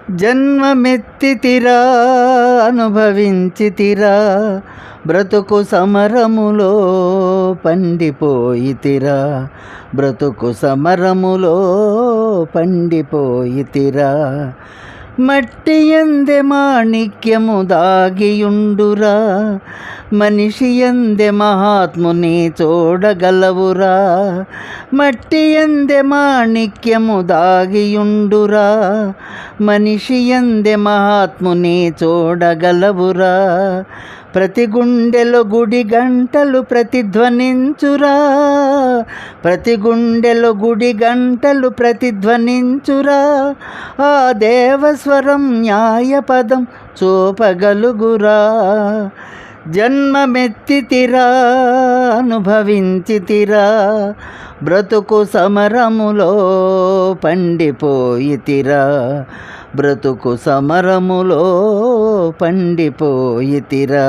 జన్మమెత్తితిరా అనుభవించితిరా, బ్రతుకు సమరములో పండిపోయితిరా, బ్రతుకు సమరములో పండిపోయితిరా. మట్టి ఎందె మాణిక్యము దాగియుండురా, మనిషి ఎందె మహాత్ముని చూడగలవురా. మట్టి ఎందె మాణిక్యము దాగియుండురా, మనిషి ఎందె మహాత్ముని చూడగలవురా. ప్రతి గుండెలో గుడి గంటలు ప్రతిధ్వనించురా, ప్రతి గుండెలో గుడి గంటలు ప్రతిధ్వనించురా. ఆ దేవస్వరం న్యాయపదం చూపగలుగురా. జన్మమెత్తితిరా అనుభవించితిరా, బ్రతుకు సమరములో పండిపోయితిరా, బ్రతుకు సమరములో పండిపోయితిరా.